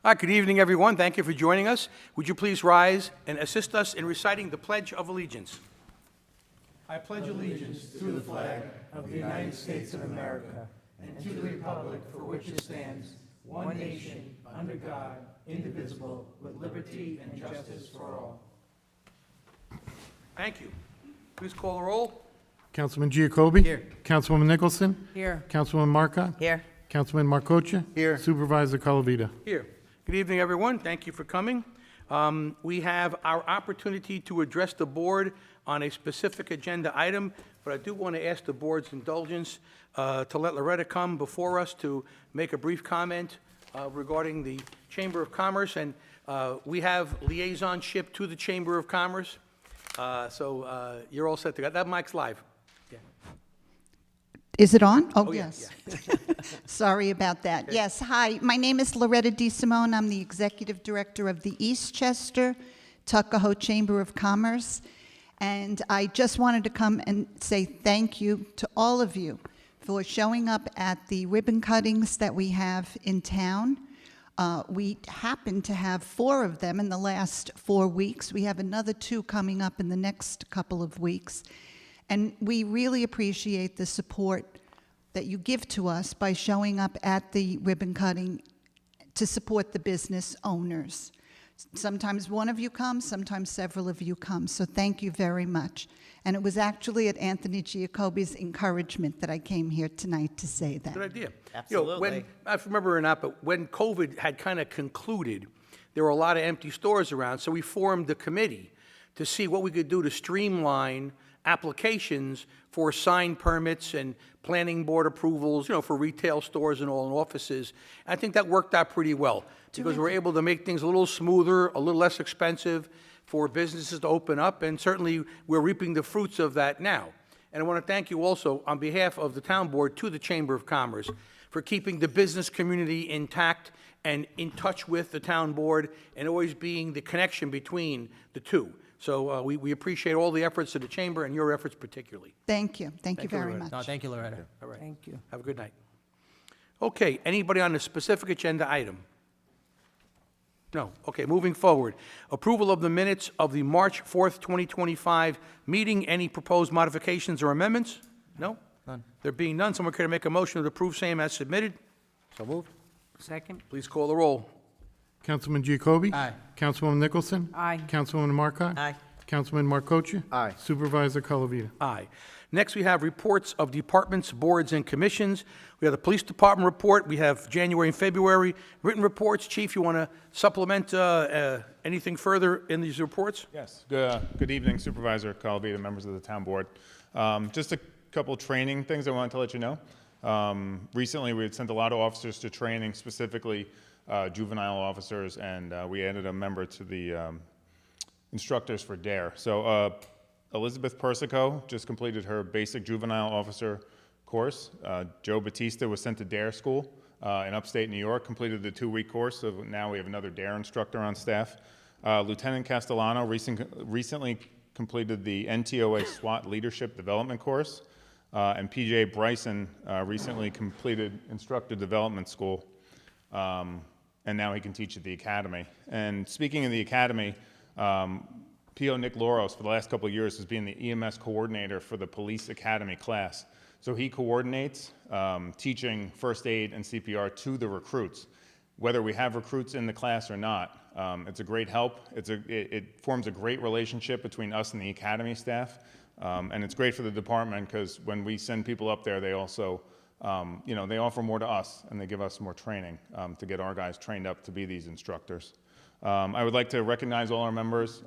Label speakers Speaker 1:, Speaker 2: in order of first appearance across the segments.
Speaker 1: Hi, good evening, everyone. Thank you for joining us. Would you please rise and assist us in reciting the Pledge of Allegiance?
Speaker 2: I pledge allegiance to the flag of the United States of America and to the republic for which it stands, one nation, under God, indivisible, with liberty and justice for all.
Speaker 1: Thank you. Please call the roll.
Speaker 3: Councilman Giacobbe?
Speaker 1: Here.
Speaker 3: Councilwoman Nicholson?
Speaker 4: Here.
Speaker 3: Councilwoman Marcotte?
Speaker 4: Here.
Speaker 3: Councilman Marcocha?
Speaker 1: Here.
Speaker 3: Supervisor Colavita?
Speaker 1: Here. Good evening, everyone. Thank you for coming. We have our opportunity to address the board on a specific agenda item, but I do want to ask the board's indulgence to let Loretta come before us to make a brief comment regarding the Chamber of Commerce. And we have liaisonship to the Chamber of Commerce. So you're all set to go. That mic's live.
Speaker 5: Is it on? Oh,
Speaker 1: Oh, yeah,
Speaker 5: yes. Sorry about that. Yes, hi. My name is Loretta DeSimone. I'm the Executive Director of the Eastchester Tuckahoe Chamber of Commerce. And I just wanted to come and say thank you to all of you for showing up at the ribbon cuttings that we have in town. We happen to have 4 of them in the last 4 weeks. We have another 2 coming up in the next couple of weeks. And we really appreciate the support that you give to us by showing up at the ribbon cutting to support the business owners. Sometimes one of you comes, sometimes several of you come, so thank you very much. And it was actually at Anthony Giacobbe's encouragement that I came here tonight to say that.
Speaker 1: Good idea.
Speaker 4: Absolutely.
Speaker 1: When, I don't remember or not, but when COVID had kind of concluded, there were a lot of empty stores around, so we formed the committee to see what we could do to streamline applications for sign permits and planning board approvals, for retail stores and all, and offices. I think that worked out pretty well because we're able to make things a little smoother, a little less expensive for businesses to open up, and certainly we're reaping the fruits of that now. And I want to thank you also on behalf of the town board to the Chamber of Commerce for keeping the business community intact and in touch with the town board and always being the connection between the two. So we appreciate all the efforts of the Chamber and your efforts particularly.
Speaker 5: Thank you. Thank you very
Speaker 1: Loretta.
Speaker 5: much.
Speaker 4: No, thank you, Loretta.
Speaker 1: All right.
Speaker 4: Thank you.
Speaker 1: Have a good night. Okay, anybody on a specific agenda item? No. Okay, moving forward. Approval of the minutes of the March 4th, 2025 meeting. Any proposed modifications or amendments? No?
Speaker 4: None.
Speaker 1: There being none, someone care to make a motion to approve same as submitted?
Speaker 4: So moved. Second.
Speaker 1: Please call the roll.
Speaker 3: Councilman Giacobbe?
Speaker 4: Aye.
Speaker 3: Councilwoman Nicholson?
Speaker 4: Aye.
Speaker 3: Councilwoman Marcotte?
Speaker 4: Aye.
Speaker 3: Councilman Marcocha?
Speaker 2: Aye.
Speaker 3: Supervisor Colavita?
Speaker 1: Aye. Next, we have reports of departments, boards, and commissions. We have the Police Department report. We have January and February written reports. Chief, you want to supplement anything further in these reports?
Speaker 6: Yes. Good evening, Supervisor Colavita, members of the town board. Just a couple training things I wanted to let you know. Recently, we had sent a lot of officers to training, specifically juvenile officers, and we added a member to the instructors for DARE. So Elizabeth Persico just completed her basic juvenile officer course. Joe Batista was sent to DARE school in upstate New York, completed the 2-week course, so now we have another DARE instructor on staff. Lieutenant Castellano recently completed the NTOA SWAT Leadership Development course, and PJ Bryson recently completed Instructor Development School, and now he can teach at the Academy. And speaking of the Academy, P.O. Nick Loros, for the last couple of years, has been the EMS coordinator for the Police Academy class. So he coordinates teaching first aid and CPR to the recruits. Whether we have recruits in the class or not, it's a great help. It forms a great relationship between us and the Academy staff. And it's great for the department because when we send people up there, they also, they offer more to us and they give us more training to get our guys trained up to be these instructors. I would like to recognize all our members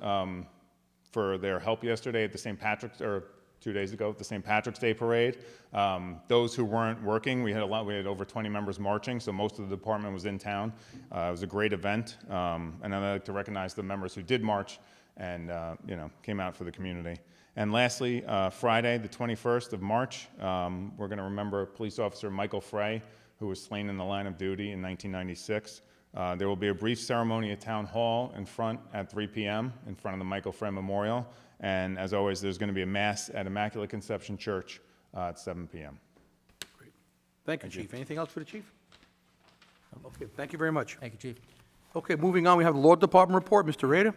Speaker 6: for their help yesterday at the St. Patrick's, or 2 days ago, at the St. Patrick's Day Parade. Those who weren't working, we had over 20 members marching, so most of the department was in town. It was a great event, and I'd like to recognize the members who did march and came out for the community. And lastly, Friday, the 21st of March, we're going to remember police officer Michael Frey, who was slain in the line of duty in 1996. There will be a brief ceremony at Town Hall in front at 3 p.m. in front of the Michael Frey Memorial. And as always, there's going to be a mass at Immaculate Conception Church at 7 p.m.
Speaker 1: Great. Thank you, Chief. Anything else for the Chief? Okay, thank you very much.
Speaker 4: Thank you, Chief.
Speaker 1: Okay, moving on, we have the Law Department report. Mr. Rader?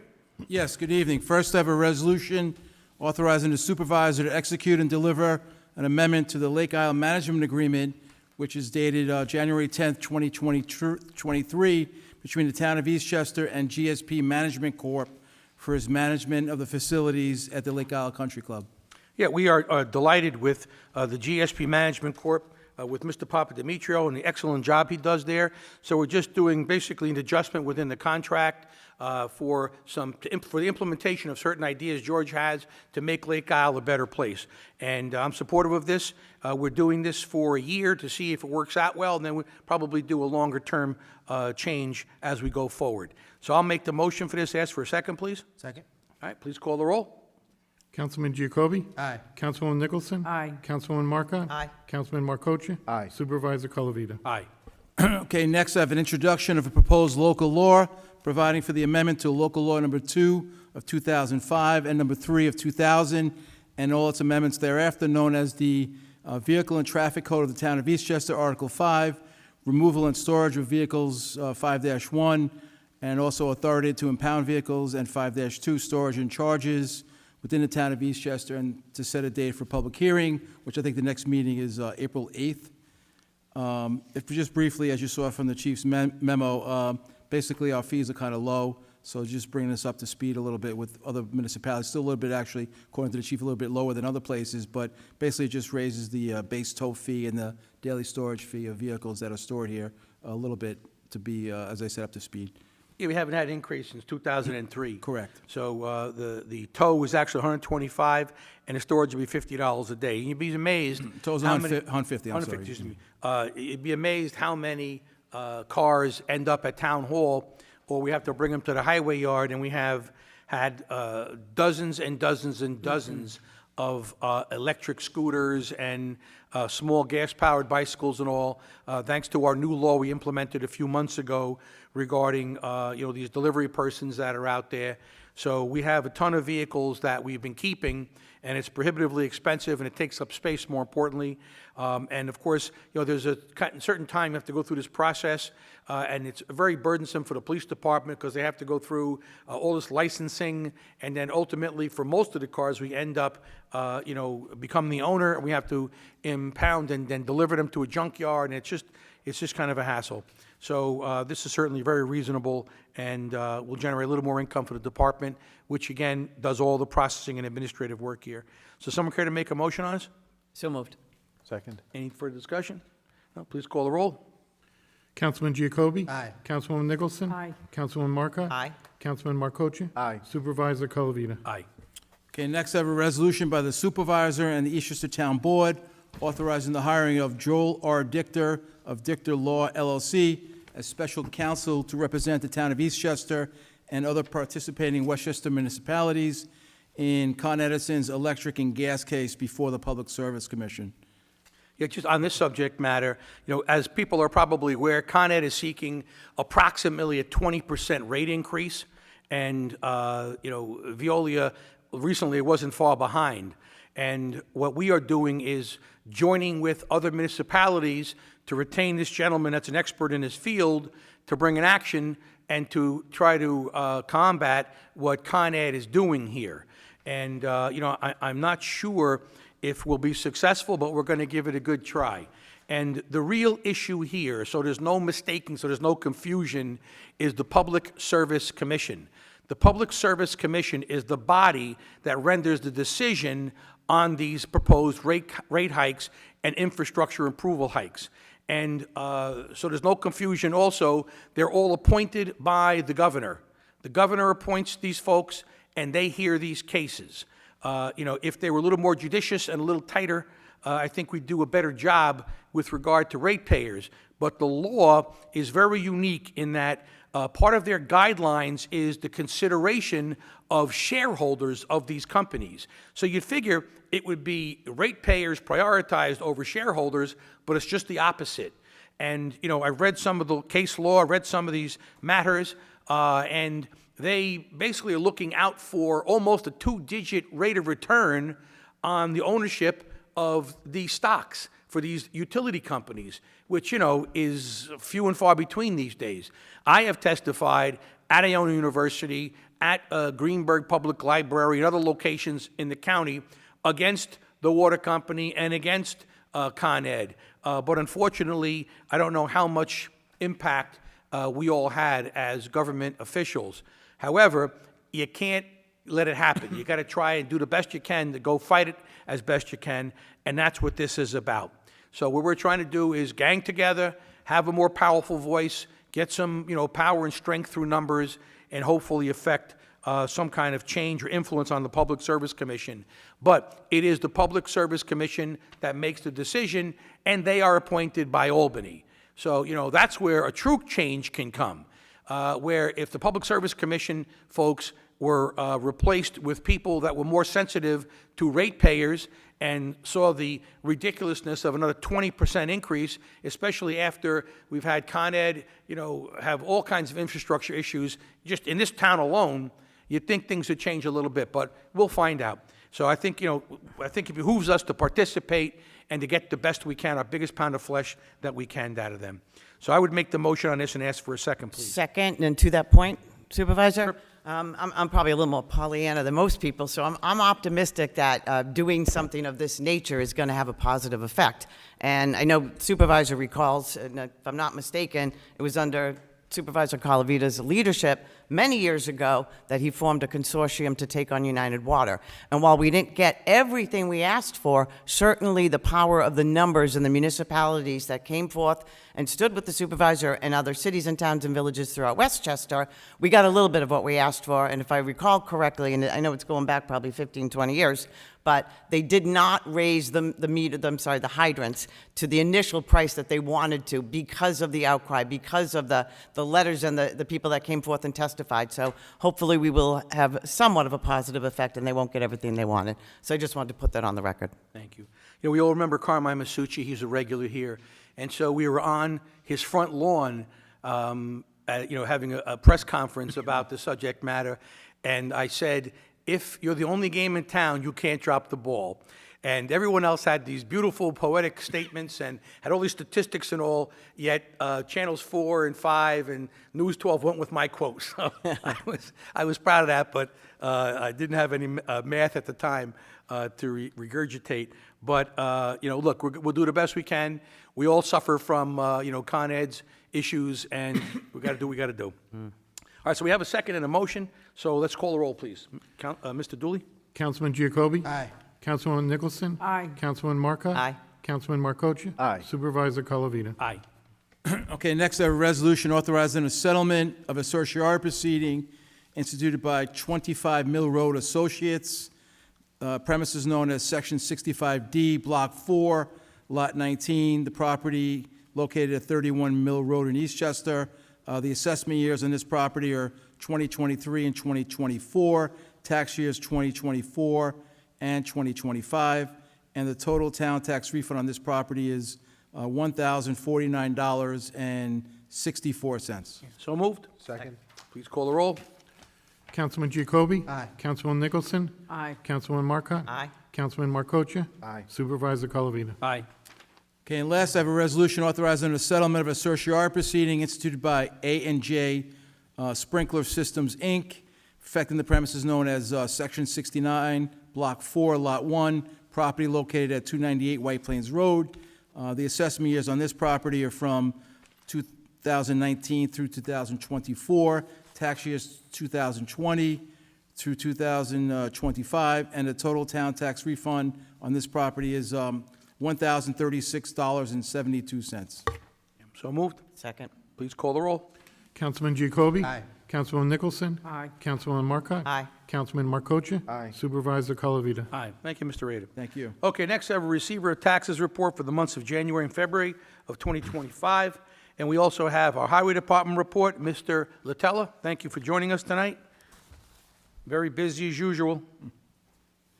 Speaker 2: Yes, good evening. First, I have a resolution authorizing the supervisor to execute and deliver an amendment to the Lake Isle Management Agreement, which is dated January 10th, 2023, between the Town of Eastchester and GSP Management Corp. For his management of the facilities at the Lake Isle Country Club.
Speaker 1: Yeah, we are delighted with the GSP Management Corp., with Mr. Papadimitriou and the excellent job he does there. So we're just doing basically an adjustment within the contract for the implementation of certain ideas George has to make Lake Isle a better place. And I'm supportive of this. We're doing this for a year to see if it works out well, and then we'll probably do a longer-term change as we go forward. So I'll make the motion for this. Ask for a second, please.
Speaker 2: Second.
Speaker 1: All right, please call the roll.
Speaker 3: Councilman Giacobbe?
Speaker 2: Aye.
Speaker 3: Councilwoman Nicholson?
Speaker 4: Aye.
Speaker 3: Councilwoman Marcotte?
Speaker 4: Aye.
Speaker 3: Councilman Marcoche?
Speaker 2: Aye.
Speaker 3: Supervisor Colavita?
Speaker 1: Aye.
Speaker 2: Okay, next I have an introduction of a proposed local law providing for the amendment to Local Law Number 2 of 2005 and Number 3 of 2000, and all its amendments thereafter, known as the Vehicle and Traffic Code of the Town of Eastchester, Article 5, Removal and Storage of Vehicles, 5-1, and also authority to impound vehicles, and 5-2, Storage and Charges within the Town of Eastchester, and to set a date for public hearing, which I think the next meeting is April 8th. If just briefly, as you saw from the chief's memo, basically our fees are kind of low, so just bringing us up to speed a little bit with other municipalities. Still a little bit, actually, according to the chief, a little bit lower than other places, but basically it just raises the base tow fee and the daily storage fee of vehicles that are stored here a little bit to be, as I said, up to speed.
Speaker 1: Yeah, we haven't had an increase since 2003.
Speaker 2: Correct.
Speaker 1: So the tow was actually $125, and the storage would be $50 a day. You'd be amazed.
Speaker 2: Tow's
Speaker 1: how many-
Speaker 2: 150, I'm sorry.
Speaker 1: excuse me. You'd be amazed how many cars end up at Town Hall, or we have to bring them to the highway yard, and we have had dozens and dozens and dozens of electric scooters and small gas-powered bicycles and all, thanks to our new law we implemented a few months ago regarding these delivery persons that are out there. So we have a ton of vehicles that we've been keeping, and it's prohibitively expensive, and it takes up space, more importantly. And of course, there's a certain time you have to go through this process, and it's very burdensome for the police department because they have to go through all this licensing, and then ultimately, for most of the cars, we end up, become the owner, and we have to impound and then deliver them to a junkyard, and it's just kind of a hassle. So this is certainly very reasonable and will generate a little more income for the department, which again does all the processing and administrative work here. So someone care to make a motion on this?
Speaker 4: So moved.
Speaker 6: Second.
Speaker 1: Any further discussion? No, please call the roll.
Speaker 3: Councilman Giacobbe?
Speaker 2: Aye.
Speaker 3: Councilwoman Nicholson?
Speaker 4: Aye.
Speaker 3: Councilwoman Marcotte?
Speaker 4: Aye.
Speaker 3: Councilman Marcoche?
Speaker 2: Aye.
Speaker 3: Supervisor Colavita?
Speaker 1: Aye.
Speaker 2: Okay, next I have a resolution by the supervisor and the Eastchester Town Board authorizing the hiring of Joel R. Dichter of Dichter Law LLC as special counsel to represent the Town of Eastchester and other participating Westchester municipalities in Con Edison's electric and gas case before the Public Service Commission.
Speaker 1: Yeah, just on this subject matter, as people are probably aware, Con Ed is seeking approximately a 20% rate increase, and Veolia recently wasn't far behind. And what we are doing is joining with other municipalities to retain this gentleman that's an expert in his field to bring an action and to try to combat what Con Ed is doing here. And, I'm not sure if we'll be successful, but we're going to give it a good try. And the real issue here, so there's no mistaking, so there's no confusion, is the Public Service Commission. The Public Service Commission is the body that renders the decision on these proposed rate hikes and infrastructure approval hikes. And so there's no confusion. Also, they're all appointed by the governor. The governor appoints these folks, and they hear these cases. If they were a little more judicious and a little tighter, I think we'd do a better job with regard to ratepayers. But the law is very unique in that part of their guidelines is the consideration of shareholders of these companies. So you'd figure it would be ratepayers prioritized over shareholders, but it's just the opposite. And, I've read some of the case law, I've read some of these matters, and they basically are looking out for almost a 2-digit rate of return on the ownership of these stocks for these utility companies, which, is few and far between these days. I have testified at Iona University, at Greenberg Public Library, and other locations in the county against the water company and against Con Ed. But unfortunately, I don't know how much impact we all had as government officials. However, you can't let it happen. You got to try and do the best you can to go fight it as best you can, and that's what this is about. So what we're trying to do is gang together, have a more powerful voice, get some, power and strength through numbers, and hopefully affect some kind of change or influence on the Public Service Commission. But it is the Public Service Commission that makes the decision, and they are appointed by Albany. So, that's where a true change can come, where if the Public Service Commission folks were replaced with people that were more sensitive to ratepayers and saw the ridiculousness of another 20% increase, especially after we've had Con Ed, have all kinds of infrastructure issues. Just in this town alone, you'd think things would change a little bit, but we'll find out. So I think, I think it behooves us to participate and to get the best we can, our biggest pound of flesh that we can out of them. So I would make the motion on this and ask for a second, please.
Speaker 4: Second, and to that point, Supervisor, I'm probably a little more Pollyanna than most people, so I'm optimistic that doing something of this nature is going to have a positive effect. And I know Supervisor recalls, and if I'm not mistaken, it was under Supervisor Calavita's leadership many years ago that he formed a consortium to take on United Water. And while we didn't get everything we asked for, certainly the power of the numbers in the municipalities that came forth and stood with the supervisor and other cities and towns and villages throughout Westchester, we got a little bit of what we asked for. And if I recall correctly, and I know it's going back probably 15, 20 years, but they did not raise the hydrants to the initial price that they wanted to because of the outcry, because of the letters and the people that came forth and testified. So hopefully we will have somewhat of a positive effect and they won't get everything they wanted. So I just wanted to put that on the record.
Speaker 1: Thank you. We all remember Carmine Masucci. He's a regular here. And so we were on his front lawn, having a press conference about the subject matter. And I said, if you're the only game in town, you can't drop the ball. And everyone else had these beautiful poetic statements and had all these statistics and all, yet Channels 4 and 5 and News 12 went with my quote. So I was proud of that, but I didn't have any math at the time to regurgitate. But, look, we'll do the best we can. We all suffer from, Con Ed's issues, and we got to do what we got to do. All right, so we have a second and a motion, so let's call the roll, please. Mr. Dooley?
Speaker 3: Councilman Giacobbe?
Speaker 2: Aye.
Speaker 3: Councilwoman Nicholson?
Speaker 4: Aye.
Speaker 3: Councilman Marca?
Speaker 4: Aye.
Speaker 3: Councilman Marcocha?
Speaker 2: Aye.
Speaker 3: Supervisor Calavita?
Speaker 1: Aye.
Speaker 2: Okay, next I have a resolution authorizing a settlement of a certiorari proceeding instituted by 25 Mill Road Associates, premises known as Section 65D, Block 4, Lot 19, the property located at 31 Mill Road in Eastchester. The assessment years on this property are 2023 and 2024, tax years 2024 and 2025, and the total town tax refund on this property is $1,049.64.
Speaker 1: So moved?
Speaker 2: Second.
Speaker 1: Please call the roll.
Speaker 3: Councilman Giacobbe?
Speaker 2: Aye.
Speaker 3: Councilwoman Nicholson?
Speaker 4: Aye.
Speaker 3: Councilman Marca?
Speaker 4: Aye.
Speaker 3: Councilman Marcocha?
Speaker 2: Aye.
Speaker 3: Supervisor Calavita?
Speaker 1: Aye.
Speaker 2: Okay, and last, I have a resolution authorizing a settlement of a certiorari proceeding instituted by A&J Sprinkler Systems, Inc., affecting the premises known as Section 69, Block 4, Lot 1, property located at 298 White Plains Road. The assessment years on this property are from 2019 through 2024, tax years 2020 through 2025, and the total town tax refund on this property is $1,036.72.
Speaker 1: So moved?
Speaker 4: Second.
Speaker 1: Please call the roll.
Speaker 3: Councilman Giacobbe?
Speaker 2: Aye.
Speaker 3: Councilwoman Nicholson?
Speaker 4: Aye.
Speaker 3: Councilwoman Marca?
Speaker 4: Aye.
Speaker 3: Councilman Marcocha?
Speaker 2: Aye.
Speaker 3: Supervisor Calavita?
Speaker 1: Aye. Thank you, Mr. Rader.
Speaker 2: Thank you.
Speaker 1: Okay, next I have a receiver of taxes report for the months of January and February of 2025. And we also have our Highway Department report, Mr. Latella. Thank you for joining us tonight. Very busy as usual.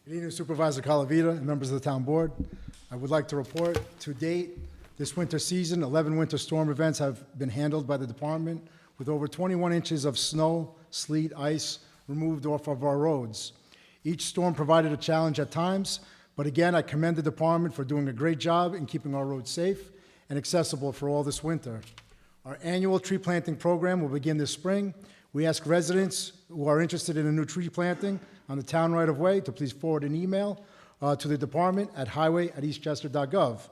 Speaker 7: Good evening, Supervisor Calavita and members of the Town Board. I would like to report, to date, this winter season, 11 winter storm events have been handled by the department with over 21 inches of snow, sleet, ice removed off of our roads. Each storm provided a challenge at times, But again, I commend the department for doing a great job in keeping our roads safe and accessible for all this winter. Our annual tree planting program will begin this spring. We ask residents who are interested in a new tree planting on the town right-of-way to please forward an email to the department at highway@eastchester.gov.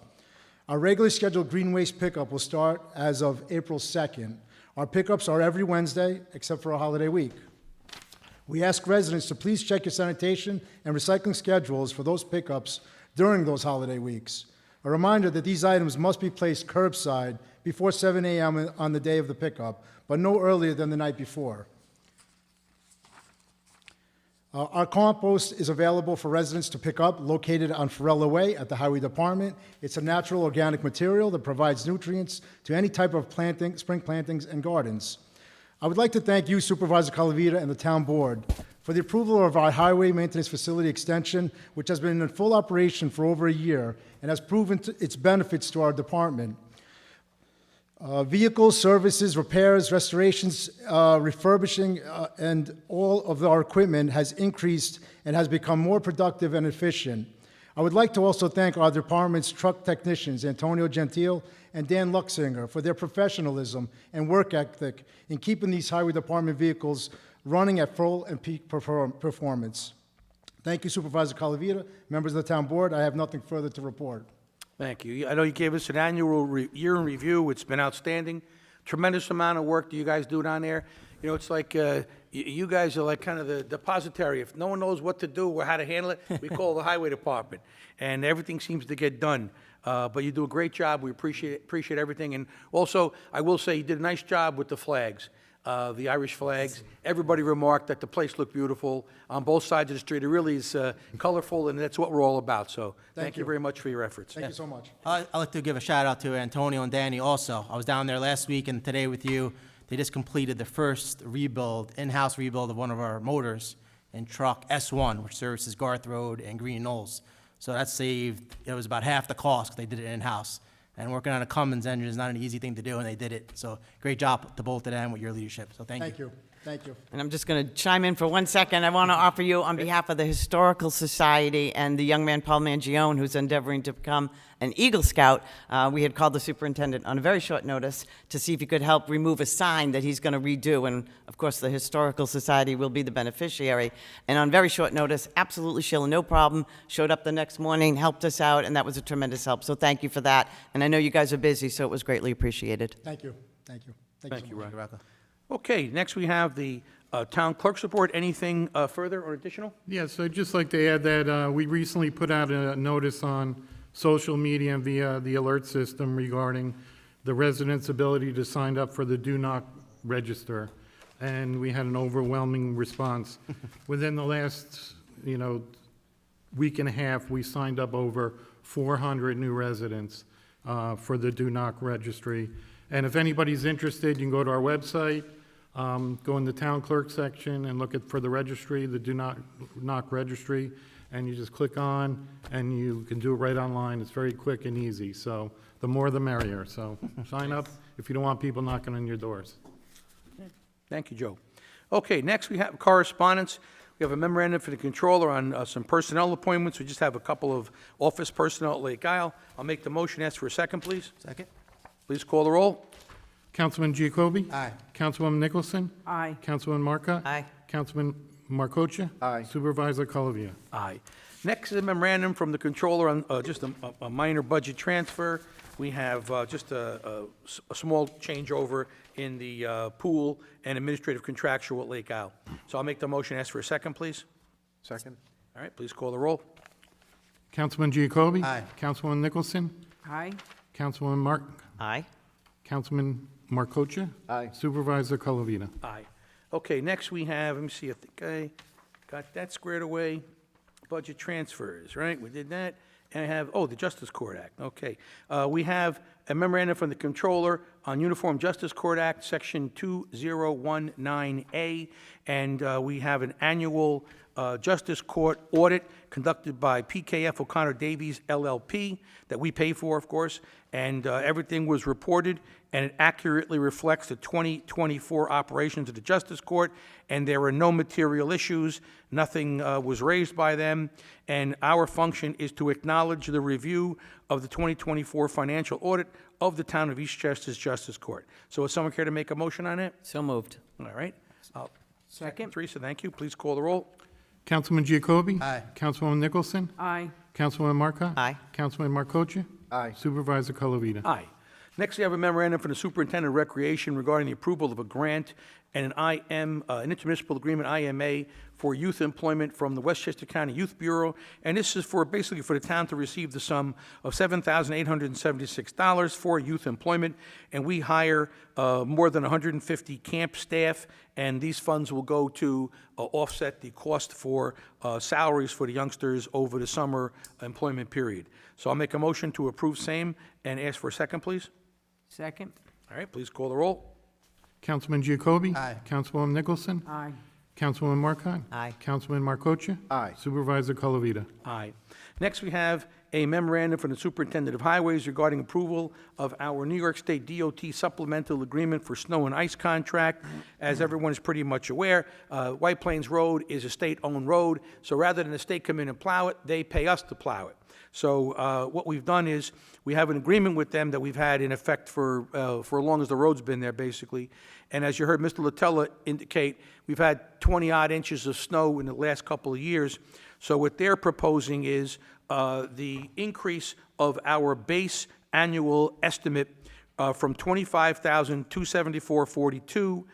Speaker 7: Our regularly scheduled green waste pickup will start as of April 2nd. Our pickups are every Wednesday, except for a holiday week. We ask residents to please check your sanitation and recycling schedules for those pickups during those holiday weeks. A reminder that these items must be placed curbside before 7 a.m. on the day of the pickup, but no earlier than the night before. Our compost is available for residents to pick up, located on Farella Way at the Highway Department. It's a natural organic material that provides nutrients to any type of planting, spring plantings and gardens. I would like to thank you, Supervisor Calavita, and the Town Board for the approval of our Highway Maintenance Facility extension, which has been in full operation for over a year and has proven its benefits to our department. Vehicles, services, repairs, restorations, refurbishing, and all of our equipment has increased and has become more productive and efficient. I would like to also thank our department's truck technicians, Antonio Gentile and Dan Luxinger, for their professionalism and work ethic in keeping these highway department vehicles running at full and peak performance. Thank you, Supervisor Calavita, members of the Town Board. I have nothing further to report.
Speaker 1: Thank you. I know you gave us an annual year in review. It's been outstanding. Tremendous amount of work that you guys do down there. You know, it's like you guys are like kind of the depository. If no one knows what to do or how to handle it, we call the highway department, and everything seems to get done. But you do a great job. We appreciate everything. And also, I will say you did a nice job with the flags. The Irish flags. Everybody remarked that the place looked beautiful on both sides of the street. It really is colorful, and that's what we're all about. So thank you very much for your efforts.
Speaker 7: Thank you so much.
Speaker 8: I'd like to give a shout out to Antonio and Danny also. I was down there last week and today with you. They just completed the first rebuild, in-house rebuild of one of our motors in truck S1, which services Garth Road and Green Knolls. So that saved, it was about half the cost 'cause they did it in-house. And working on a Cummins engine is not an easy thing to do, and they did it. So great job to both of them with your leadership. So thank you.
Speaker 7: Thank you. Thank you.
Speaker 4: And I'm just going to chime in for 1 second. I want to offer you, on behalf of the Historical Society and the young man Paul Mangione, who's endeavoring to become an Eagle Scout, we had called the superintendent on a very short notice to see if he could help remove a sign that he's going to redo. And of course, the Historical Society will be the beneficiary. And on very short notice, absolutely Sheila, no problem, showed up the next morning, helped us out, and that was a tremendous help. So thank you for that. And I know you guys are busy, so it was greatly appreciated.
Speaker 7: Thank you. Thank you.
Speaker 1: Thank you,
Speaker 7: so much.
Speaker 1: Ron. Okay, next we have the town clerk's report. Anything further or additional?
Speaker 3: Yes, I'd just like to add that we recently put out a notice on social media via the alert system regarding the residents' ability to sign up for the Do Not Register, and we had an overwhelming response. Within the last, week and a half, we signed up over 400 new residents for the Do Not Registry. And if anybody's interested, you can go to our website, go in the town clerk section and look for the registry, the Do Not Knock Registry, and you just click on, and you can do it right online. It's very quick and easy, so the more the merrier. So sign up if you don't want people knocking on your doors.
Speaker 1: Thank you, Joe. Okay, next we have correspondence. We have a memorandum for the controller on some personnel appointments. We just have a couple of office personnel at Lake Isle. I'll make the motion. Ask for a second, please.
Speaker 8: Second?
Speaker 1: Please call the roll.
Speaker 3: Councilman Giacobbe?
Speaker 8: Aye.
Speaker 3: Councilwoman Nicholson?
Speaker 2: Aye.
Speaker 3: Councilman Marcotte?
Speaker 4: Aye.
Speaker 3: Councilman Marcocha?
Speaker 7: Aye.
Speaker 3: Supervisor Calavia?
Speaker 1: Aye. Next is a memorandum from the controller on just a minor budget transfer. We have just a small changeover in the pool and administrative contractual at Lake Isle. So I'll make the motion. Ask for a second, please.
Speaker 7: Second.
Speaker 1: All right, please call the roll.
Speaker 3: Councilman Giacobbe?
Speaker 8: Aye.
Speaker 3: Councilwoman Nicholson?
Speaker 2: Aye.
Speaker 3: Councilwoman
Speaker 4: Aye.
Speaker 3: Councilman Marcocha?
Speaker 7: Aye.
Speaker 3: Supervisor Calavita?
Speaker 1: Aye. Okay, next we have, let me see, I think I got that squared away. Budget transfers, right? We did that. And I have, the Justice Court Act, okay. We have a memorandum from the controller on Uniform Justice Court Act, Section 2019A, and we have an annual Justice Court audit conducted by PKF O'Connor Davies LLP that we pay for, of course, and everything was reported, and it accurately reflects the 2024 operations of the Justice Court, and there were no material issues, nothing was raised by them, and our function is to acknowledge the review of the 2024 financial audit of the town of Eastchester's Justice Court. So would someone care to make a motion on it?
Speaker 4: So moved.
Speaker 1: All right.
Speaker 2: Second.
Speaker 1: Teresa, thank you. Please call the roll.
Speaker 3: Councilman Giacobbe?
Speaker 8: Aye.
Speaker 3: Councilwoman Nicholson?
Speaker 2: Aye.
Speaker 3: Councilwoman Marcotte?
Speaker 4: Aye.
Speaker 3: Councilman Marcocha?
Speaker 7: Aye.
Speaker 3: Supervisor Colavita?
Speaker 1: Aye. Next, we have a memorandum from the Superintendent of Recreation regarding the approval of a grant and an intermunicipal agreement, IMA, for youth employment from the Westchester County Youth Bureau. And this is for, basically for the town to receive the sum of $7,876 for youth employment. And we hire more than 150 camp staff, and these funds will go to offset the cost for salaries for the youngsters over the summer employment period. So I'll make a motion to approve same and ask for a second, please.
Speaker 2: Second.
Speaker 1: All right, please call the roll.
Speaker 3: Councilman Giacobbe?
Speaker 8: Aye.
Speaker 3: Councilwoman Nicholson?
Speaker 2: Aye.
Speaker 3: Councilwoman Marcotte?
Speaker 4: Aye.
Speaker 3: Councilman Marcocha?
Speaker 7: Aye.
Speaker 3: Supervisor Colavita?
Speaker 1: Aye. Next, we have a memorandum from the Superintendent of Highways regarding approval of our New York State DOT supplemental agreement for snow and ice contract. As everyone is pretty much aware, White Plains Road is a state-owned road, so rather than the state come in and plow it, they pay us to plow it. So what we've done is we have an agreement with them that we've had in effect for as long as the road's been there, basically. And as you heard Mr. Latella indicate, we've had 20-odd inches of snow in the last couple of years. So what they're proposing is the increase of our base annual estimate from $25,274.42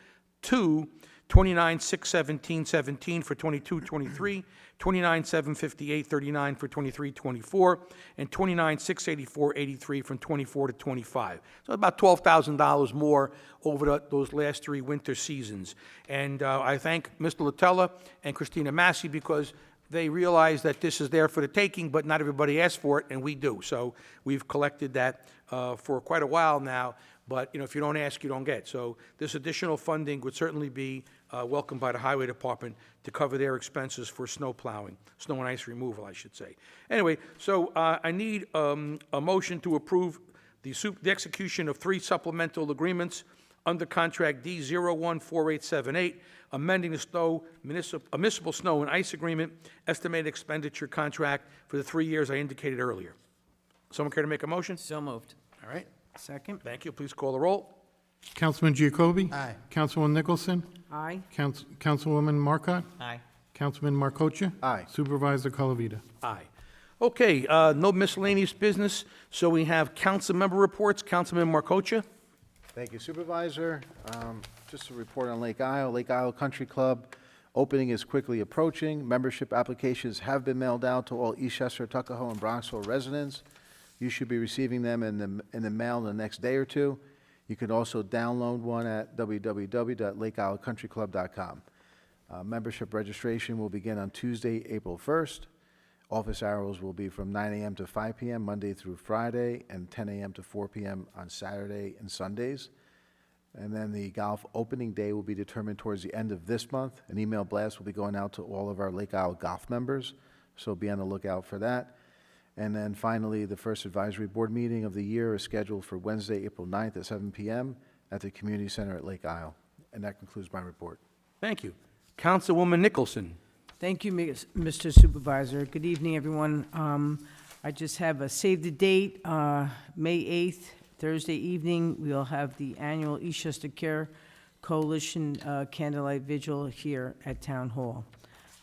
Speaker 1: to $29,617.17 for 22-23, $29,758.39 for 23-24, and $29,684.83 from 24 to 25. So about $12,000 more over those last three winter seasons. And I thank Mr. Latella and Christina Massey because they realize that this is there for the taking, but not everybody asks for it, and we do. So we've collected that for quite a while now. But, if you don't ask, you don't get. So this additional funding would certainly be welcomed by the Highway Department to cover their expenses for snow plowing, snow and ice removal, I should say. Anyway, so I need a motion to approve the execution of 3 supplemental agreements under contract D014878, amending the municipal snow and ice agreement, estimated expenditure contract for the 3 years I indicated earlier. Someone care to make a motion?
Speaker 4: So moved.
Speaker 1: All right.
Speaker 2: Second.
Speaker 1: Thank you. Please call the roll.
Speaker 3: Councilman Giacobbe?
Speaker 8: Aye.
Speaker 3: Councilwoman Nicholson?
Speaker 2: Aye.
Speaker 3: Councilwoman Marcotte?
Speaker 4: Aye.
Speaker 3: Councilman Marcocha?
Speaker 7: Aye.
Speaker 3: Supervisor Colavita?
Speaker 1: Aye. Okay, no miscellaneous business, so we have council member reports. Councilman Marcocha?
Speaker 9: Thank you, Supervisor. Just a report on Lake Isle. Lake Isle Country Club opening is quickly approaching. Membership applications have been mailed out to all Eastchester, Tuckahoe, and Bronxville residents. You should be receiving them in the mail in the next day or two. You can also download one at www.lakeislecountryclub.com. Membership registration will begin on Tuesday, April 1st. Office hours will be from 9 a.m. to 5 p.m. Monday through Friday, and 10 a.m. to 4 p.m. on Saturday and Sundays. And then the golf opening day will be determined towards the end of this month. An email blast will be going out to all of our Lake Isle golf members, so be on the lookout for that. And then finally, the first advisory board meeting of the year is scheduled for Wednesday, April 9th at 7 p.m. at the Community Center at Lake Isle. And that concludes my report.
Speaker 1: Thank you. Councilwoman Nicholson?
Speaker 2: Thank you, Mr. Supervisor. Good evening, everyone. I just have a save the date, May 8th, Thursday evening. We'll have the annual Eastchester Care Coalition candlelight vigil here at Town Hall.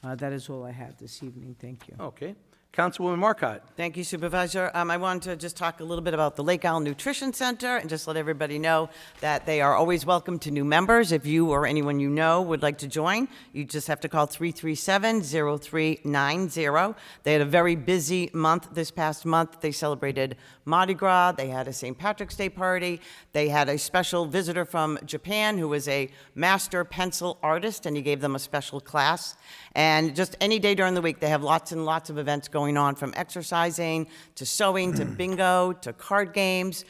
Speaker 2: That is all I have this evening. Thank you.
Speaker 1: Okay. Councilwoman Marcotte?
Speaker 4: Thank you, Supervisor. I wanted to just talk a little bit about the Lake Isle Nutrition Center and just let everybody know that they are always welcome to new members. If you or anyone you know would like to join, you just have to call 337-0390. They had a very busy month this past month. They celebrated Mardi Gras. They had a St. Patrick's Day party. They had a special visitor from Japan who was a master pencil artist, and he gave them a special class. And just any day during the week, they have lots and lots of events going going on, from exercising to sewing to bingo to card games.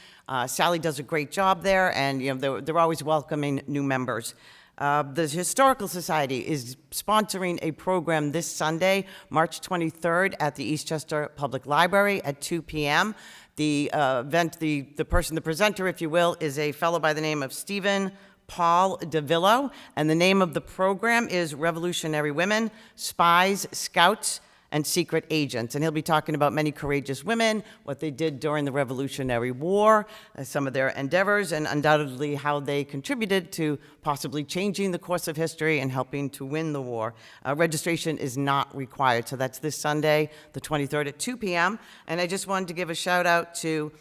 Speaker 4: Sally does a great job there, and they're always welcoming new members. The Historical Society is sponsoring a program this Sunday, March 23rd, at the Eastchester Public Library at 2 p.m. The event, the presenter, if you will, is a fellow by the name of Stephen Paul DeVillo, and the name of the program is Revolutionary Women, Spies, Scouts, and Secret Agents. And he'll be talking about many courageous women, what they did during the Revolutionary War, some of their endeavors, and undoubtedly how they contributed to possibly changing the course of history and helping to win the war. Registration is not required, so that's this Sunday, the 23rd at 2 p.m. And I just wanted to give a shout out to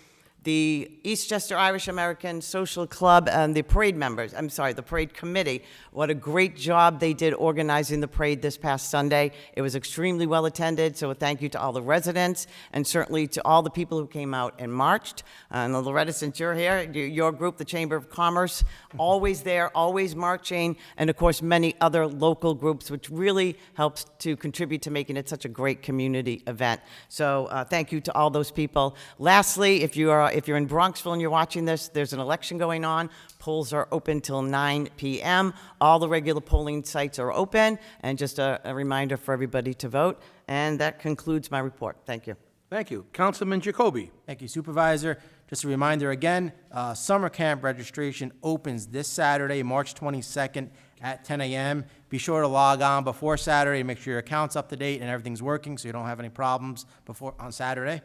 Speaker 4: the Eastchester Irish American Social Club and the parade members, the parade committee. What a great job they did organizing the parade this past Sunday. It was extremely well attended, so a thank you to all the residents and certainly to all the people who came out and marched. And Loretta, since you're here, your group, the Chamber of Commerce, always there, always marching, and of course many other local groups, which really helps to contribute to making it such a great community event. So thank you to all those people. Lastly, if you're in Bronxville and you're watching this, there's an election going on. Polls are open till 9 p.m. All the regular polling sites are open, and just a reminder for everybody to vote. And that concludes my report. Thank you.
Speaker 1: Thank you. Councilman Jacoby.
Speaker 8: Thank you, Supervisor. Just a reminder again, summer camp registration opens this Saturday, March 22nd at 10 a.m. Be sure to log on before Saturday to make sure your account's up to date and everything's working so you don't have any problems on Saturday.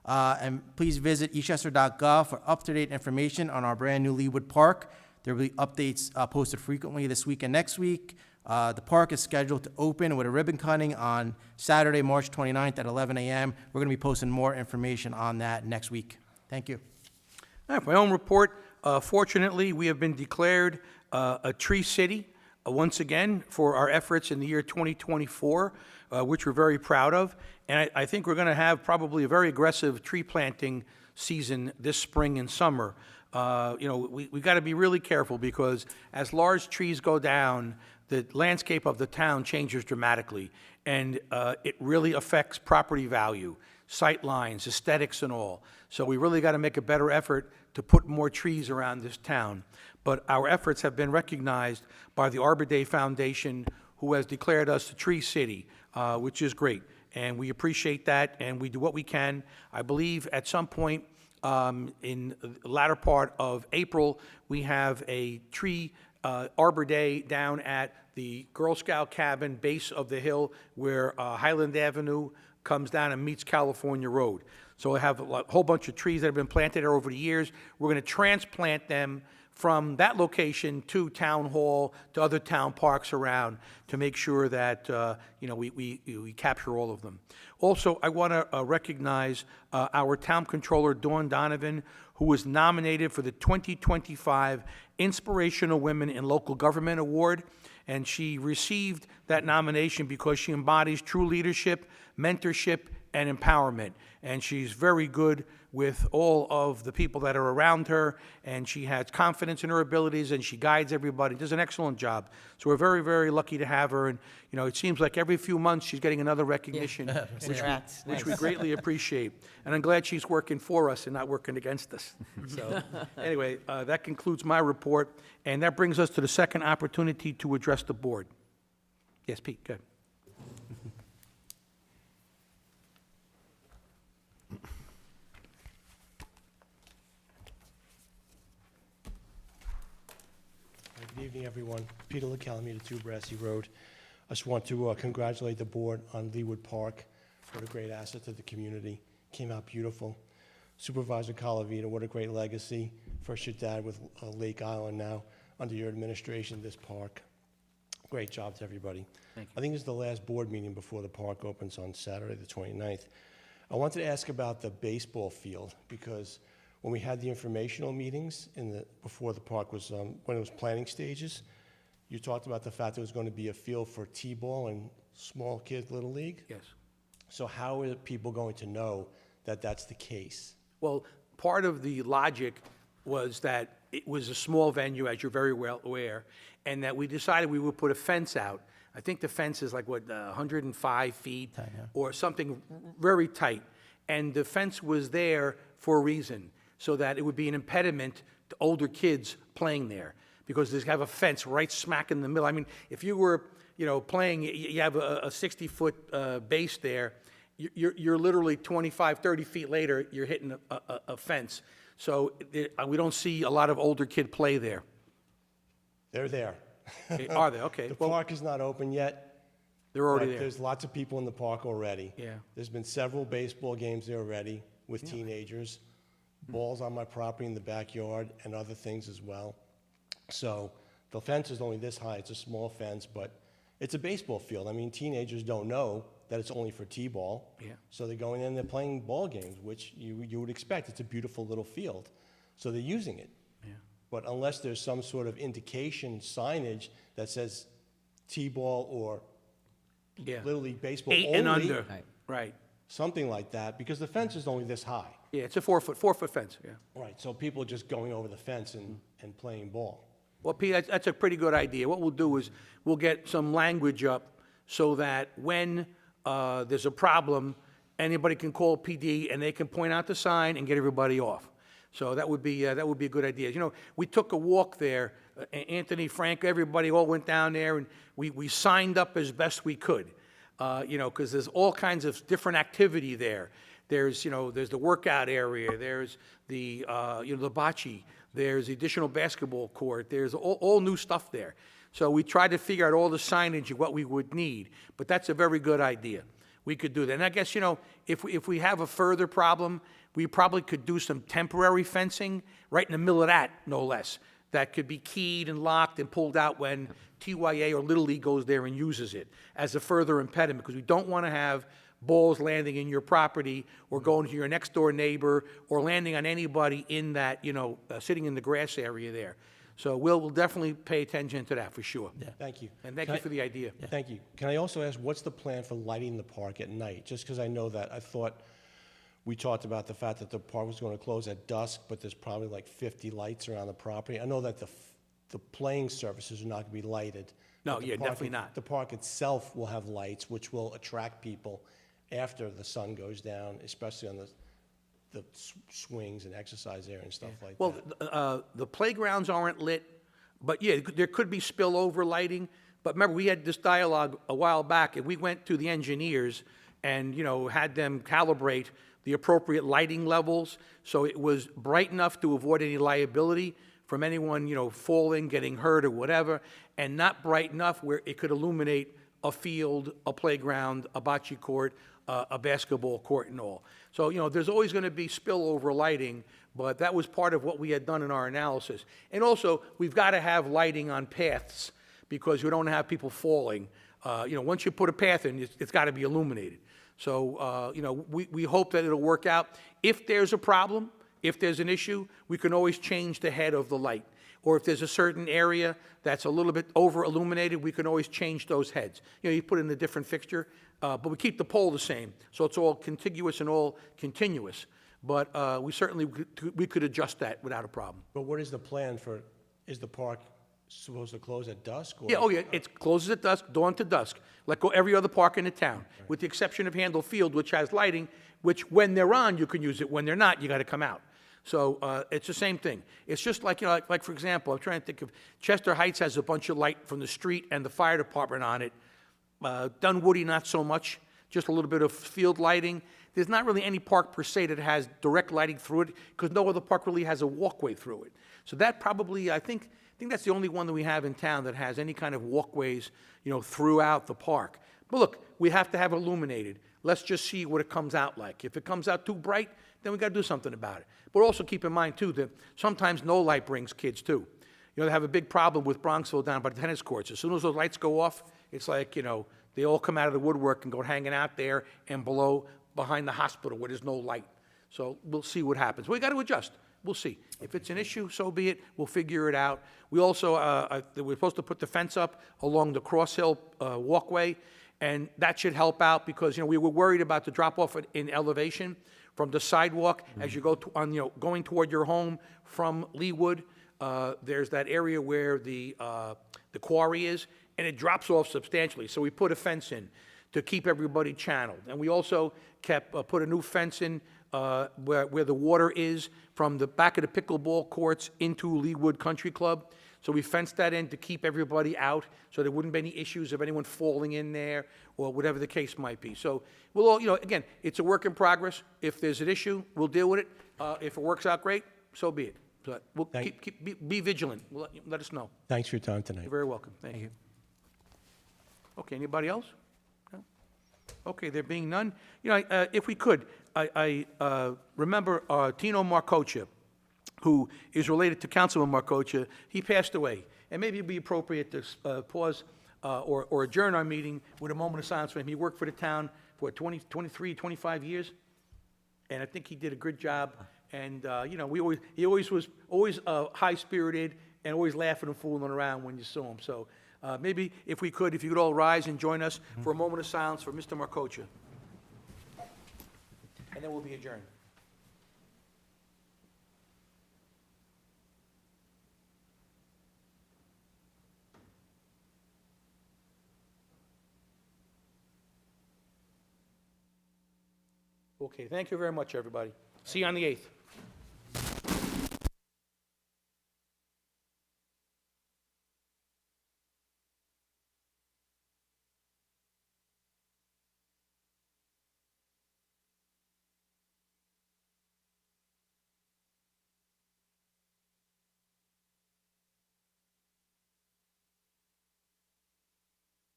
Speaker 8: And please visit eastchester.gov for up-to-date information on our brand-new Leawood Park. There will be updates posted frequently this week and next week. The park is scheduled to open with a ribbon cutting on Saturday, March 29th at 11 a.m. We're going to be posting more information on that next week. Thank you.
Speaker 1: All right, my own report. Fortunately, we have been declared a tree city once again for our efforts in the year 2024, which we're very proud of. And I think we're going to have probably a very aggressive tree planting season this spring and summer. We got to be really careful because as large trees go down, the landscape of the town changes dramatically, and it really affects property value, sight lines, aesthetics, and all. So we really got to make a better effort to put more trees around this town. But our efforts have been recognized by the Arbor Day Foundation, who has declared us a tree city, which is great. And we appreciate that, and we do what we can. I believe at some point in the latter part of April, we have a tree Arbor Day down at the Girl Scout cabin base of the hill where Highland Avenue comes down and meets California Road. So I have a whole bunch of trees that have been planted there over the years. We're going to transplant them from that location to Town Hall, to other town parks around, to make sure that we capture all of them. Also, I want to recognize our Town Controller, Dawn Donovan, who was nominated for the 2025 Inspirational Women in Local Government Award, and she received that nomination because she embodies true leadership, mentorship, and empowerment. And she's very good with all of the people that are around her, and she has confidence in her abilities, and she guides everybody, does an excellent job. So we're very, very lucky to have her, and it seems like every few months she's getting another recognition, which we greatly appreciate. And I'm glad she's working for us and not working against us. So anyway, that concludes my report, and that brings us to the second opportunity to address the board. Yes, Pete, go ahead.
Speaker 10: Good evening, everyone. Peter LaCalamita, 2 Brassey Road. I just want to congratulate the board on Leawood Park. What a great asset to the community. Came out beautiful. Supervisor Calavita, what a great legacy. First your dad with Lake Island, now under your administration, this park. Great job to everybody.
Speaker 8: Thank you.
Speaker 10: I think this is the last board meeting before the park opens on Saturday, the 29th. I wanted to ask about the baseball field because when we had the informational meetings before the park was, when it was planning stages, you talked about the fact there was going to be a field for T-ball and small kids Little League.
Speaker 1: Yes.
Speaker 10: So how are people going to know that that's the case?
Speaker 1: Well, part of the logic was that it was a small venue, as you're very well aware, and that we decided we would put a fence out I think the fence is like, what, 105 feet?
Speaker 8: Tight, yeah.
Speaker 1: Or something very tight. And the fence was there for a reason, so that it would be an impediment to older kids playing there, because they have a fence right smack in the middle. I mean, if you were, playing, you have a 60-foot base there, you're literally 25, 30 feet later, you're hitting a fence. So we don't see a lot of older kid play there.
Speaker 10: They're there.
Speaker 1: Are they? Okay.
Speaker 10: The
Speaker 1: Well,
Speaker 10: park is not open yet.
Speaker 1: they're already
Speaker 10: but
Speaker 1: there.
Speaker 10: There's lots of people in the park already.
Speaker 1: Yeah.
Speaker 10: There's been several baseball games there already with teenagers, balls on my property in the backyard, and other things as well. So the fence is only this high. It's a small fence, but it's a baseball field. I mean, teenagers don't know that it's only for t-ball.
Speaker 1: Yeah.
Speaker 10: So they're going in and they're playing ball games, which you would expect. It's a beautiful little field. So they're using it.
Speaker 1: Yeah.
Speaker 10: But unless there's some sort of indication signage that says t-ball or
Speaker 1: Yeah.
Speaker 10: Little League baseball
Speaker 1: 8
Speaker 10: only,
Speaker 1: and under. Right.
Speaker 10: something like that, because the fence is only this high.
Speaker 1: Yeah, it's a 4-foot fence, yeah.
Speaker 10: Right, so people are just going over the fence and playing ball.
Speaker 1: Well, Pete, that's a pretty good idea. What we'll do is, we'll get some language up so that when there's a problem, anybody can call PD and they can point out the sign and get everybody off. So that would be a good idea. We took a walk there, Anthony, Frank, everybody all went down there, and we signed up as best we could, because there's all kinds of different activity there. There's the workout area, there's the bocce, there's the additional basketball court, there's all new stuff there. So we tried to figure out all the signage and what we would need, but that's a very good idea. We could do that. And I guess, if we have a further problem, we probably could do some temporary fencing right in the middle of that, no less. That could be keyed and locked and pulled out when TYA or Little League goes there and uses it as a further impediment, because we don't want to have balls landing in your property or going to your next door neighbor or landing on anybody in that, sitting in the grass area there. So we'll definitely pay attention to that for sure.
Speaker 10: Thank you.
Speaker 1: And thank you for the idea.
Speaker 10: Thank you. Can I also ask, what's the plan for lighting the park at night? Just because I know that, I thought we talked about the fact that the park was going to close at dusk, but there's probably like 50 lights around the property. I know that the playing surfaces are not going to be lighted.
Speaker 1: No,
Speaker 10: but the
Speaker 1: yeah,
Speaker 10: park
Speaker 1: definitely not.
Speaker 10: The park itself will have lights, which will attract people after the sun goes down, especially on the swings and exercise area and stuff like
Speaker 1: Well,
Speaker 10: that.
Speaker 1: the playgrounds aren't lit, but yeah, there could be spillover lighting. But remember, we had this dialogue a while back, and we went to the engineers and, had them calibrate the appropriate lighting levels, so it was bright enough to avoid any liability from anyone, falling, getting hurt, or whatever, and not bright enough where it could illuminate a field, a playground, a bocce court, a basketball court, and all. So, there's always going to be spillover lighting, but that was part of what we had done in our analysis. And also, we've got to have lighting on paths, because we don't have people falling. Once you put a path in, it's got to be illuminated. So, we hope that it'll work out. If there's a problem, if there's an issue, we can always change the head of the light. Or if there's a certain area that's a little bit over-illuminated, we can always change those heads. You put in a different fixture, but we keep the pole the same, so it's all contiguous and all continuous. But we certainly could adjust that without a problem.
Speaker 10: But what is the plan for, is the park supposed to close at dusk? Or?
Speaker 1: Yeah, oh yeah, it closes at dusk, dawn to dusk, like every other park in the town, with the exception of Handle Field, which has lighting, which when they're on, you can use it. When they're not, you got to come out. So it's the same thing. It's just like, like for example, I'm trying to think of, Chester Heights has a bunch of light from the street and the fire department on it. Dunwoody, not so much, just a little bit of field lighting. There's not really any park per se that has direct lighting through it, because no other park really has a walkway through it. So that probably, I think that's the only one that we have in town that has any kind of walkways, throughout the park. But look, we have to have it illuminated. Let's just see what it comes out like. If it comes out too bright, then we got to do something about it. But also keep in mind, too, that sometimes no light brings kids, too. They have a big problem with Bronxville down by the tennis courts. As soon as those lights go off, it's like, they all come out of the woodwork and go hanging out there and behind the hospital where there's no light. So we'll see what happens. We got to adjust. We'll see. If it's an issue, so be it. We'll figure it out. We also, we're supposed to put the fence up along the Cross Hill walkway, and that should help out because, we were worried about the drop-off in elevation from the sidewalk as you go going toward your home from Leewood. There's that area where the quarry is, and it drops off substantially. So we put a fence in to keep everybody channeled. And we also put a new fence in where the water is from the back of the pickleball courts into Leawood Country Club. So we fenced that in to keep everybody out, so there wouldn't be any issues of anyone falling in there or whatever the case might be. So we'll all, again, it's a work in progress. If there's an issue, we'll deal with it. If it works out great, so be it. But we'll be vigilant. Let us know.
Speaker 10: Thanks for your time tonight.
Speaker 1: You're very welcome. Thank you. Okay, anybody else? No? Okay, there being none, if we could, I remember Tino Marcocha, who is related to Councilman Marcocha. He passed away, and maybe it'd be appropriate to pause or adjourn our meeting with a moment of silence for him. He worked for the town for 23, 25 years, and I think he did a good job. And he always was high-spirited and always laughing and fooling around when you saw him. So maybe if you could all rise and join us for a moment of silence for Mr. Marcocha, and then we'll be adjourned. Okay, thank you very much, everybody. See you on the 8th.